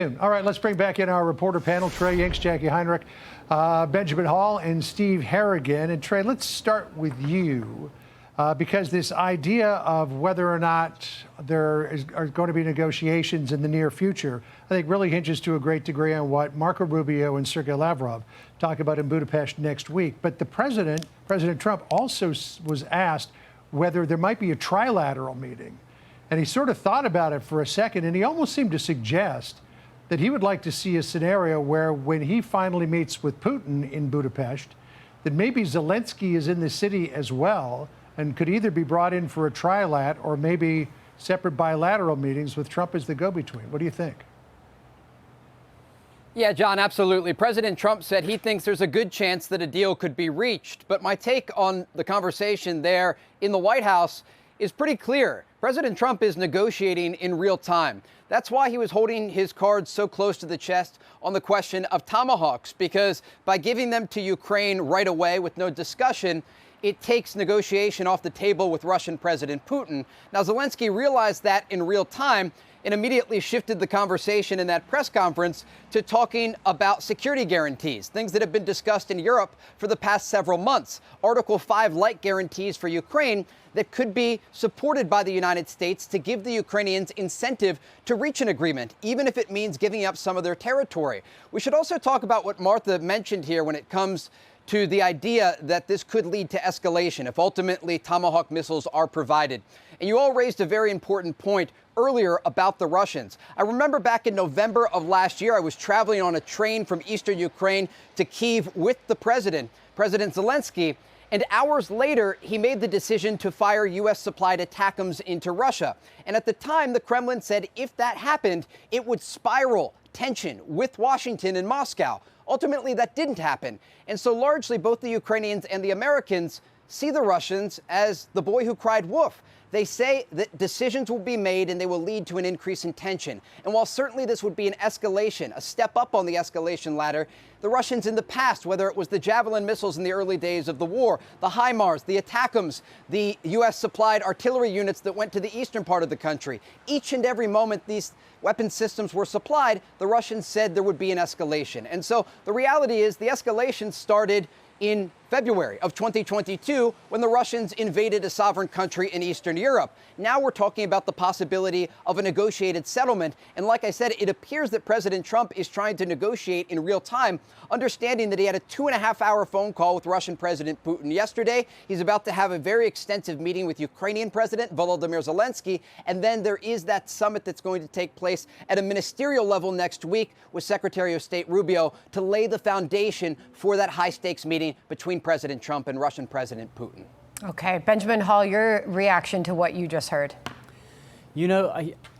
All right, let's bring back in our reporter panel, Trey Yanks, Jackie Heinrich, Benjamin Hall, and Steve Harrigan. And Trey, let's start with you, because this idea of whether or not are going to be negotiations in the near future, I think really hinges to a great degree on what Marco Rubio and Sergei Lavrov talk about in Budapest next week. But the President Trump, also was asked whether there might be a trilateral meeting. And he sort of thought about it for a second, and he almost seemed to suggest that he would like to see a scenario where when he finally meets with Putin in Budapest, that maybe Zelenskyy is in the city as well and could either be brought in for a trilat or maybe separate bilateral meetings with Trump as the go-between. What do you think? Yeah, John, absolutely. President Trump said he thinks there's a good chance that a deal could be reached. But my take on the conversation there in the White House is pretty clear. President Trump is negotiating in real time. That's why he was holding his cards so close to the chest on the question of Tomahawks, because by giving them to Ukraine right away with no discussion, it takes negotiation off the table with Russian President Putin. Now, Zelenskyy realized that in real time and immediately shifted the conversation in that press conference to talking about security guarantees, things that have been discussed in Europe for the past several months. Article 5-like guarantees for Ukraine that could be supported by the United States to give the Ukrainians incentive to reach an agreement, even if it means giving up some of their territory. We should also talk about what Martha mentioned here when it comes to the idea that this could lead to escalation if ultimately Tomahawk missiles are provided. And you all raised a very important point earlier about the Russians. I remember back in November of last year, I was traveling on a train from eastern Ukraine to Kyiv with the President Zelenskyy, and hours later, he made the decision to fire U.S.-supplied ATACMS into Russia. And at the time, the Kremlin said if that happened, it would spiral tension with Washington and Moscow. Ultimately, that didn't happen. And so largely, both the Ukrainians and the Americans see the Russians as the boy who cried wolf. They say that decisions will be made and they will lead to an increase in tension. And while certainly this would be an escalation, a step up on the escalation ladder, the Russians in the past, whether it was the Javelin missiles in the early days of the war, the HIMARS, the ATACMS, the U.S.-supplied artillery units that went to the eastern part of the country, each and every moment these weapon systems were supplied, the Russians said there would be an escalation. And so the reality is the escalation started in February of 2022 when the Russians invaded a sovereign country in Eastern Europe. Now we're talking about the possibility of a negotiated settlement. And like I said, it appears that President Trump is trying to negotiate in real time, understanding that he had a 2.5-hour phone call with Russian President Putin yesterday. He's about to have a very extensive meeting with Ukrainian President Volodymyr Zelenskyy. And then there is that summit that's going to take place at a ministerial level next week with Secretary of State Rubio to lay the foundation for that high-stakes meeting between President Trump and Russian President Putin. Okay, Benjamin Hall, your reaction to what you just heard. You know,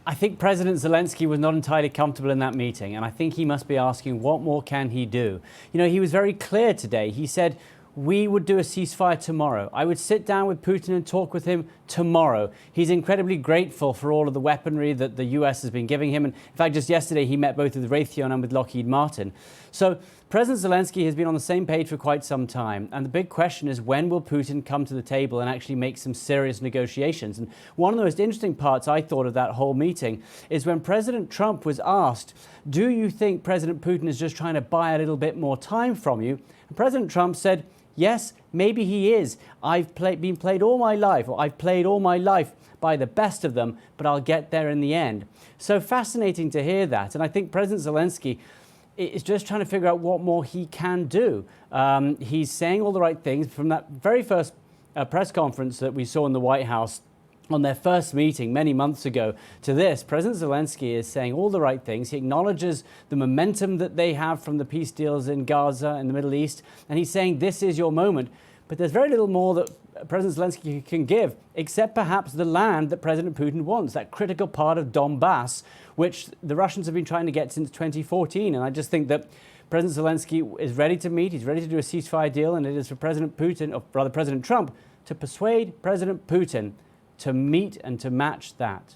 I think President Zelenskyy was not entirely comfortable in that meeting, and I think he must be asking what more can he do. You know, he was very clear today. He said, we would do a ceasefire tomorrow. I would sit down with Putin and talk with him tomorrow. He's incredibly grateful for all of the weaponry that the US has been giving him. And in fact, just yesterday, he met both with Raytheon and with Lockheed Martin. So President Zelenskyy has been on the same page for quite some time. And the big question is, when will Putin come to the table and actually make some serious negotiations? And one of the most interesting parts I thought of that whole meeting is when President Trump was asked, do you think President Putin is just trying to buy a little bit more time from you? And President Trump said, yes, maybe he is. I've played all my life by the best of them, but I'll get there in the end. So fascinating to hear that. And I think President Zelenskyy is just trying to figure out what more he can do. He's saying all the right things. From that very first press conference that we saw in the White House on their first meeting many months ago to this, President Zelenskyy is saying all the right things. He acknowledges the momentum that they have from the peace deals in Gaza and the Middle East, and he's saying this is your moment. But there's very little more that President Zelenskyy can give, except perhaps the land that President Putin wants, that critical part of Donbass, which the Russians have been trying to get since 2014. And I just think that President Zelenskyy is ready to meet, he's ready to do a ceasefire deal, and it is for President Putin, or rather President Trump, to persuade President Putin to meet and to match that.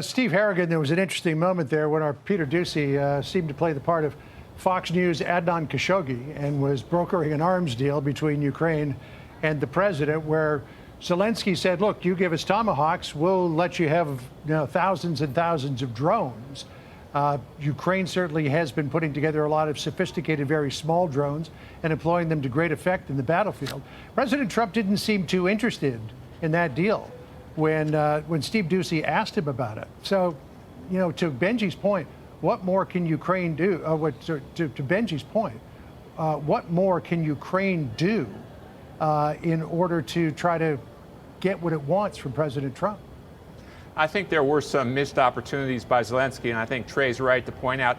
Steve Harrigan, there was an interesting moment there when our Peter Doocy seemed to play the part of Fox News' Adnan Khashoggi and was brokering an arms deal between Ukraine and the president, where Zelenskyy said, look, you give us Tomahawks, we'll let you have thousands and thousands of drones. Ukraine certainly has been putting together a lot of sophisticated, very small drones and employing them to great effect in the battlefield. President Trump didn't seem too interested in that deal when Steve Doocy asked him about it. So, you know, to Benji's point, what more can Ukraine do? To Benji's point, what more can Ukraine do in order to try to get what it wants from President Trump? I think there were some missed opportunities by Zelenskyy, and I think Trey's right to point out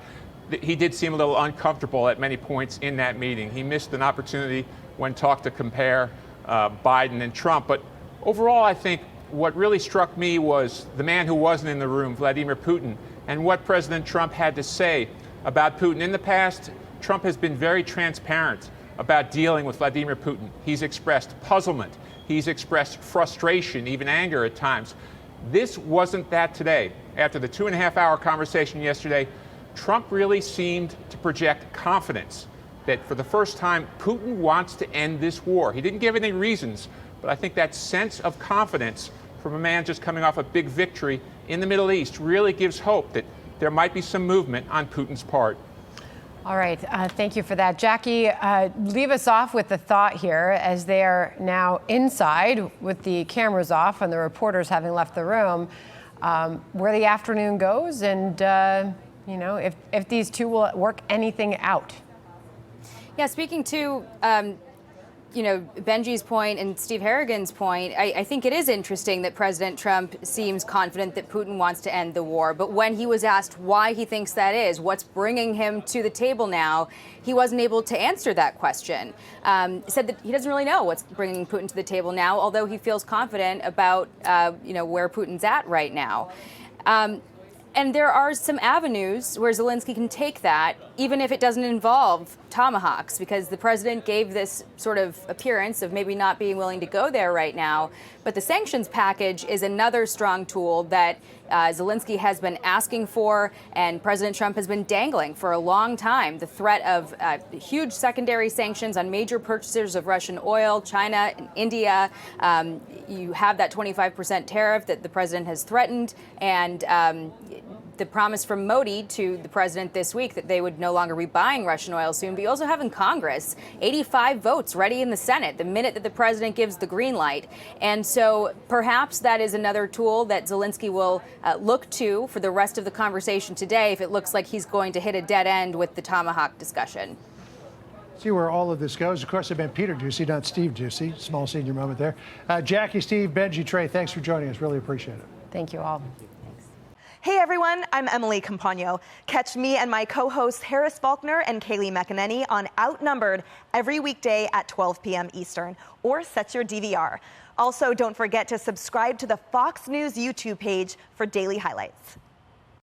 that he did seem a little uncomfortable at many points in that meeting. He missed an opportunity when talked to compare Biden and Trump. But overall, I think what really struck me was the man who wasn't in the room, Vladimir Putin, and what President Trump had to say about Putin. In the past, Trump has been very transparent about dealing with Vladimir Putin. He's expressed puzzlement. He's expressed frustration, even anger at times. This wasn't that today. After the 2.5-hour conversation yesterday, Trump really seemed to project confidence that for the first time, Putin wants to end this war. He didn't give any reasons, but I think that sense of confidence from a man just coming off a big victory in the Middle East really gives hope that there might be some movement on Putin's part. All right. Thank you for that. Jackie, leave us off with the thought here as they are now inside with the cameras off and the reporters having left the room, where the afternoon goes and, you know, if these two will work anything out. Yeah, speaking to, you know, Benji's point and Steve Harrigan's point, I think it is interesting that President Trump seems confident that Putin wants to end the war. But when he was asked why he thinks that is, what's bringing him to the table now, he wasn't able to answer that question. Said that he doesn't really know what's bringing Putin to the table now, although he feels confident about, you know, where Putin's at right now. And there are some avenues where Zelenskyy can take that, even if it doesn't involve Tomahawks, because the president gave this sort of appearance of maybe not being willing to go there right now. But the sanctions package is another strong tool that Zelenskyy has been asking for, and President Trump has been dangling for a long time. The threat of huge secondary sanctions on major purchasers of Russian oil, China and India. You have that 25% tariff that the president has threatened, and the promise from Modi to the president this week that they would no longer be buying Russian oil soon. But you also have in Congress 85 votes ready in the Senate the minute that the president gives the green light. And so perhaps that is another tool that Zelenskyy will look to for the rest of the conversation today if it looks like he's going to hit a dead end with the Tomahawk discussion. See where all of this goes. Of course, I meant Peter Doocy, not Steve Doocy. Small senior moment there. Jackie, Steve, Benji, Trey, thanks for joining us. Really appreciate it. Thank you all. Hey everyone, I'm Emily Campagno. Catch me and my co-hosts Harris Faulkner and Kaylee McEnany on Outnumbered every weekday at 12 p.m. Eastern, or set your DVR. Also, don't forget to subscribe to the Fox News YouTube page for daily highlights.